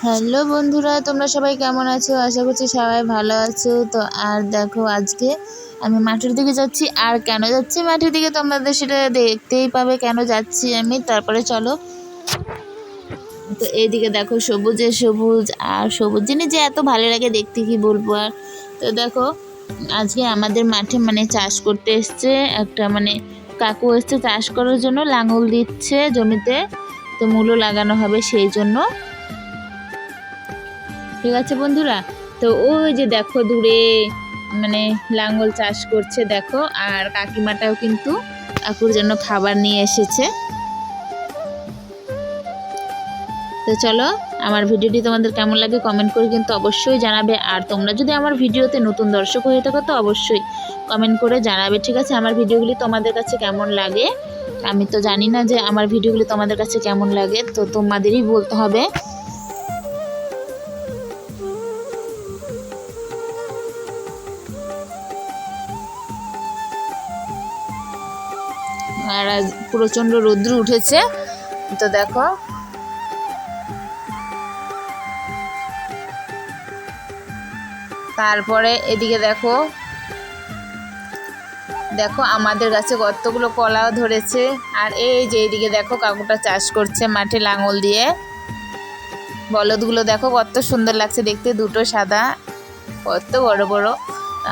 Hello বন্ধুরা, তোমরা সবাই কেমন আছো? আশা করছি সবাই ভালো আছো। তো আর দেখো, আজকে আমি মাঠের দিকে যাচ্ছি। আর কেন যাচ্ছি মাঠের দিকে তোমাদের সেটা দেখতেই পাবে কেন যাচ্ছি আমি। তারপরে চলো। তো এইদিকে দেখো, সবুজে সবুজ, আর সবুজ জিনিস যে এত ভালো লাগে দেখতে কি বলবো আর। তো দেখো, আজকে আমাদের মাঠে চাষ করতে এসছে একটা কাকু এসছে চাষ করার জন্য, লাঙল দিচ্ছে জমিতে। তো মূলো লাগানো হবে সেই জন্য। ঠিক আছে বন্ধুরা, তো ওই যে দেখো দূরে লাঙ্গল চাষ করছে দেখো। আর কাকিমাটাও কিন্তু কাকুর জন্য খাবার নিয়ে এসেছে। তো চলো, আমার ভিডিওটি তোমাদের কেমন লাগে কমেন্ট করে কিন্তু অবশ্যই জানাবে। আর তোমরা যদি আমার ভিডিওতে নতুন দর্শক হয়ে থাকো তো অবশ্যই কমেন্ট করে জানাবে। ঠিক আছে, আমার ভিডিওগুলি তোমাদের কাছে কেমন লাগে। আমি তো জানি না যে আমার ভিডিওগুলি তোমাদের কাছে কেমন লাগে, তো তোমাদেরই বলতে হবে। আর আজ প্রচণ্ড রৌদ্র উঠেছে। তো দেখো, তারপরে এদিকে দেখো দেখো আমাদের গাছে কতগুলো কলাও ধরেছে। আর এই যে এইদিকে দেখো কাকুটা চাষ করছে মাঠে লাঙল দিয়ে। বলদগুলো দেখো কত সুন্দর লাগছে দেখতে, দুটো সাদা, কত বড় বড়।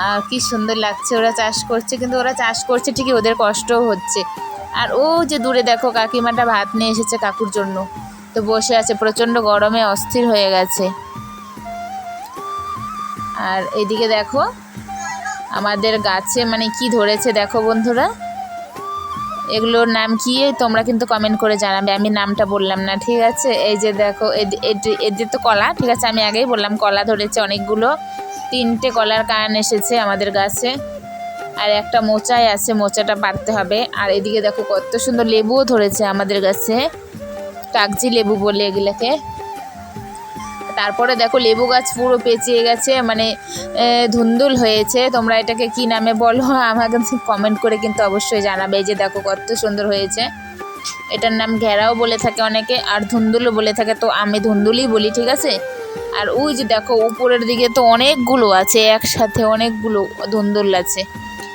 আর কি সুন্দর লাগছে ওরা চাষ করছে, কিন্তু ওরা চাষ করছে ঠিকই, ওদের কষ্টও হচ্ছে। আর ও যে দূরে দেখো কাকিমাটা ভাত নিয়ে এসেছে কাকুর জন্য, তো বসে আছে, প্রচণ্ড গরমে অস্থির হয়ে গেছে। আর এদিকে দেখো আমাদের গাছে কি ধরেছে দেখো বন্ধুরা, এগুলোর নাম কি তোমরা কিন্তু কমেন্ট করে জানাবে। আমি নামটা বললাম না, ঠিক আছে। এই যে দেখো এদের তো কলা, ঠিক আছে, আমি আগেই বললাম কলা ধরেছে অনেকগুলো। 3টে কলার কান এসেছে আমাদের গাছে। আর একটা মোচায় আছে, মোচাটা পাড়তে হবে। আর এদিকে দেখো কত সুন্দর লেবুও ধরেছে আমাদের গাছে, কাগজি লেবু বলে এগুলোকে। তারপরে দেখো লেবু গাছ পুরো পেঁচিয়ে গেছে, ধুন্দুল হয়েছে। তোমরা এটাকে কি নামে বলো আমাকে কমেন্ট করে কিন্তু অবশ্যই জানাবে। এই যে দেখো কত সুন্দর হয়েছে। এটার নাম ঘেরাও বলে থাকে অনেকে, আর ধুন্দুলও বলে থাকে, তো আমি ধুন্দুলই বলি, ঠিক আছে। আর ওই যে দেখো উপরের দিকে তো অনেকগুলো আছে, একসাথে অনেকগুলো ধুন্দুল আছে।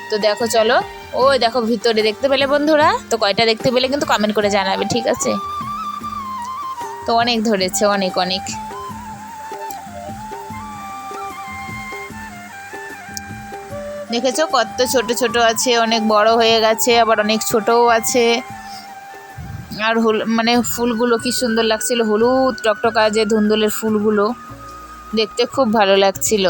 তো দেখো চলো, ওই দেখো ভিতরে দেখতে পেলে বন্ধুরা, তো কয়টা দেখতে পেলে কিন্তু কমেন্ট করে জানাবে, ঠিক আছে। তো অনেক ধরেছে, অনেক অনেক। দেখেছো কত ছোট ছোট আছে, অনেক বড় হয়ে গেছে, আবার অনেক ছোটও আছে। আর ফুলগুলো কি সুন্দর লাগছিল, হলুদ টকটকা যে ধুন্দুলের ফুলগুলো, দেখতে খুব ভালো লাগছিল।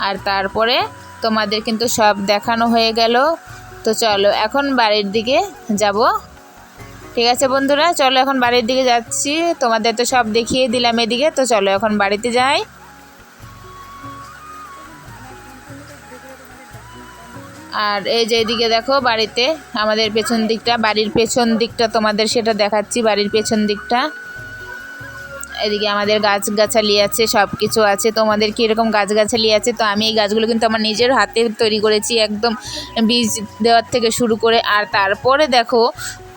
আর তারপরে তোমাদের কিন্তু সব দেখানো হয়ে গেল। তো চলো এখন বাড়ির দিকে যাব। ঠিক আছে বন্ধুরা, চলো এখন বাড়ির দিকে যাচ্ছি। তোমাদের তো সব দেখিয়ে দিলাম এদিকে, তো চলো এখন বাড়িতে যাই। আর এই যে এদিকে দেখো বাড়িতে আমাদের পেছন দিকটা, বাড়ির পেছন দিকটা তোমাদের সেটা দেখাচ্ছি, বাড়ির পেছন দিকটা। এদিকে আমাদের গাছগাছালি আছে, সব কিছু আছে। তোমাদের কীরকম গাছগাছালি আছে? তো আমি এই গাছগুলো কিন্তু আমার নিজের হাতে তৈরি করেছি, একদম বীজ দেওয়ার থেকে শুরু করে। আর তারপরে দেখো,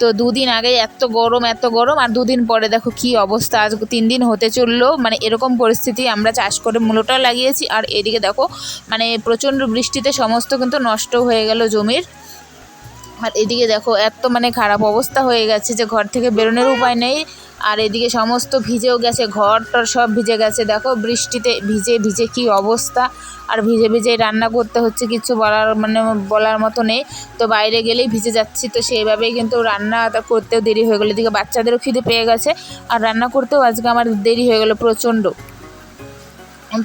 তো 2 দিন আগে এত গরম এত গরম, আর 2 দিন পরে দেখো কি অবস্থা, আজ 3 দিন হতে চললো। এরকম পরিস্থিতি, আমরা চাষ করে মূলোটাও লাগিয়েছি। আর এদিকে দেখো প্রচণ্ড বৃষ্টিতে সমস্ত কিন্তু নষ্ট হয়ে গেল জমির। আর এদিকে দেখো এত খারাপ অবস্থা হয়ে গেছে যে ঘর থেকে বেরোনোর উপায় নেই। আর এদিকে সমস্ত ভিজেও গেছে, ঘরটার সব ভিজে গেছে দেখো, বৃষ্টিতে ভিজে ভিজে কি অবস্থা। আর ভিজে ভিজে রান্না করতে হচ্ছে, কিছু বলার মতো নেই। তো বাইরে গেলেই ভিজে যাচ্ছি, তো সেইভাবেই কিন্তু রান্না করতেও দেরি হয়ে গেলো। এদিকে বাচ্চাদেরও খিদে পেয়ে গেছে, আর রান্না করতেও আজকে আমার দেরি হয়ে গেলো প্রচণ্ড।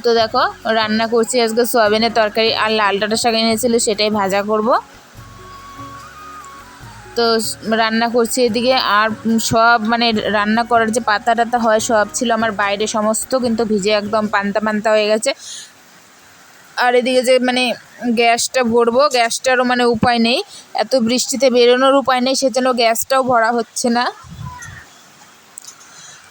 তো দেখো রান্না করছি আজকে সয়াবিনের তরকারি, আর লাল ডাঁটা শাক এনেছিল, সেটাই ভাজা করব। তো রান্না করছি এদিকে। আর সব রান্না করার যে পাতা টাতা হয় সব ছিল আমার বাইরে, সমস্ত কিন্তু ভিজে একদম পান্তা পান্তা হয়ে গেছে। আর এদিকে যে গ্যাসটা ভরবো, গ্যাসটারও উপায় নেই, এত বৃষ্টিতে বেরোনোর উপায় নেই, সেজন্য গ্যাসটাও ভরা হচ্ছে না।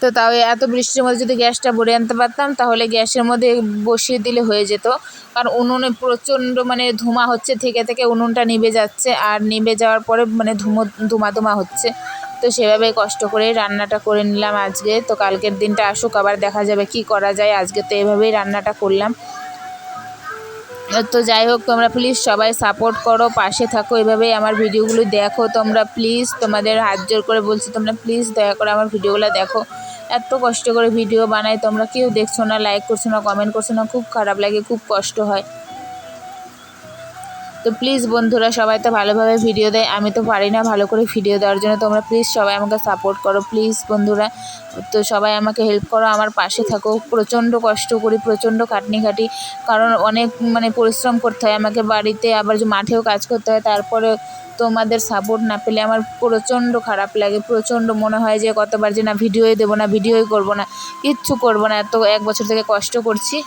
তো তাও এত বৃষ্টির মধ্যে যদি গ্যাসটা ভরে আনতে পারতাম তাহলে গ্যাসের মধ্যে বসিয়ে দিলে হয়ে যেত। কারণ উনুনে প্রচণ্ড ধোঁয়া হচ্ছে, থেকে থেকে উনুনটা নিভে যাচ্ছে, আর নিভে যাওয়ার পরে ধুমা ধুমা হচ্ছে। তো সেভাবে কষ্ট করে রান্নাটা করে নিলাম আজকে। তো কালকের দিনটা আসুক, আবার দেখা যাবে কি করা যায়। আজকে তো এভাবেই রান্নাটা করলাম। তো যাই হোক, তোমরা প্লিজ সবাই সাপোর্ট করো, পাশে থাকো, এভাবেই আমার ভিডিওগুলো দেখো তোমরা প্লিজ। তোমাদের হাত জোর করে বলছি, তোমরা প্লিজ দয়া করে আমার ভিডিওগুলো দেখো। এত কষ্ট করে ভিডিও বানাই, তোমরা কেউ দেখছো না, লাইক করছো না, কমেন্ট করছো না, খুব খারাপ লাগে, খুব কষ্ট হয়। তো প্লিজ বন্ধুরা, সবাই তো ভালোভাবে ভিডিও দেয়, আমি তো পারি না ভালো করে ভিডিও দেওয়ার জন্য। তোমরা প্লিজ সবাই আমাকে সাপোর্ট করো প্লিজ বন্ধুরা। তো সবাই আমাকে হেল্প করো, আমার পাশে থাকো। প্রচণ্ড কষ্ট করি, প্রচণ্ড খাটনি খাটি, কারণ অনেক পরিশ্রম করতে হয় আমাকে বাড়িতে, আবার যে মাঠেও কাজ করতে হয়। তারপরে তোমাদের সাপোর্ট না পেলে আমার প্রচণ্ড খারাপ লাগে, প্রচণ্ড মনে হয় যে কতবার যে না ভিডিওই দেবো না, ভিডিওই করবো না, কিচ্ছু করবো না। এত 1 বছর থেকে কষ্ট করছি,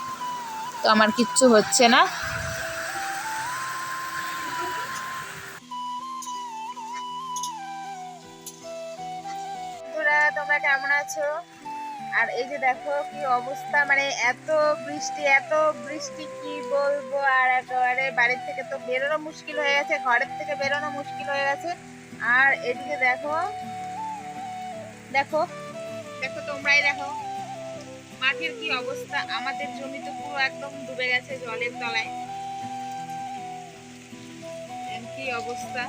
তো আমার কিচ্ছু হচ্ছে না। তোমরা কেমন আছো? আর এই যে দেখো কি অবস্থা, এত বৃষ্টি কি বলবো। আর একেবারে বাড়ির থেকে তো বেরোনো মুশকিল হয়ে গেছে, ঘরের থেকে বেরোনো মুশকিল হয়ে গেছে। আর এদিকে দেখো দেখো দেখো তোমরাই দেখো মাঠের কি অবস্থা। আমাদের জমি তো পুরো একদম ডুবে গেছে জলের তলায়। কি অবস্থা,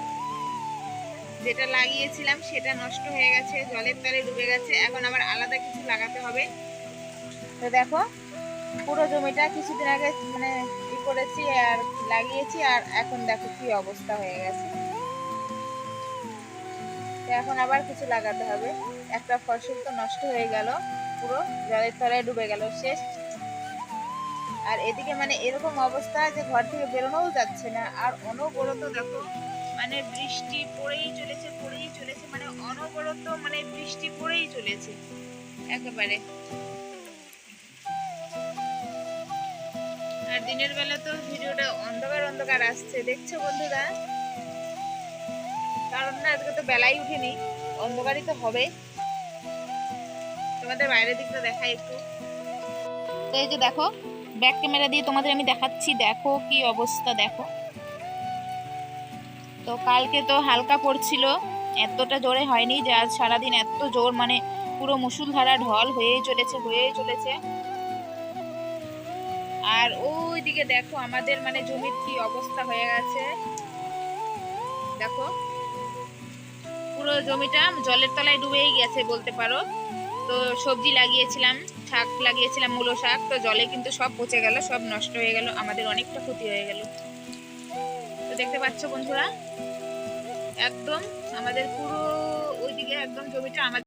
যেটা লাগিয়েছিলাম সেটা নষ্ট হয়ে গেছে, জলের তলায় ডুবে গেছে। এখন আবার আলাদা কিছু লাগাতে হবে। তো দেখো পুরো জমিটা কিছুদিন আগে ই করেছি আর লাগিয়েছি, আর এখন দেখো কি অবস্থা হয়ে গেছে। তো এখন আবার কিছু লাগাতে হবে। একটা ফসল তো নষ্ট হয়ে গেল, পুরো জলের তলায় ডুবে গেল, শেষ। আর এদিকে এরকম অবস্থা যে ঘর থেকে বেরোনোও যাচ্ছে না। আর অনবরত দেখো বৃষ্টি পড়েই চলেছে, অনবরত বৃষ্টি পড়েই চলেছে একেবারে। আর দিনের বেলা তো ভিডিওটা অন্ধকার অন্ধকার আসছে, দেখছো বন্ধুরা? কারণ না আজকে তো বেলাই উঠেনি, অন্ধকারই তো হবে। তোমাদের বাইরের দিকটা দেখাই একটু। তো এই যে দেখো, ব্যাক ক্যামেরা দিয়ে তোমাদের আমি দেখাচ্ছি, দেখো কি অবস্থা দেখো। তো কালকে তো হালকা পড়ছিল, এতটা জোরে হয়নি যে আজ সারাদিন এত জোর, পুরো মুষলধারা ঢল হয়েই চলেছে। আর ওই দিকে দেখো আমাদের জমির কি অবস্থা হয়ে গেছে দেখো, পুরো জমিটা জলের তলায় ডুবেই গেছে বলতে পারো। তো সবজি লাগিয়েছিলাম, শাক লাগিয়েছিলাম, মূলো শাক, তো জলে কিন্তু সব পচে গেল, সব নষ্ট হয়ে গেল, আমাদের অনেকটা ক্ষতি হয়ে গেল। তো দেখতে পাচ্ছ বন্ধুরা, একদম আমাদের পুরো ওইদিকে একদম জমিটা আমাদের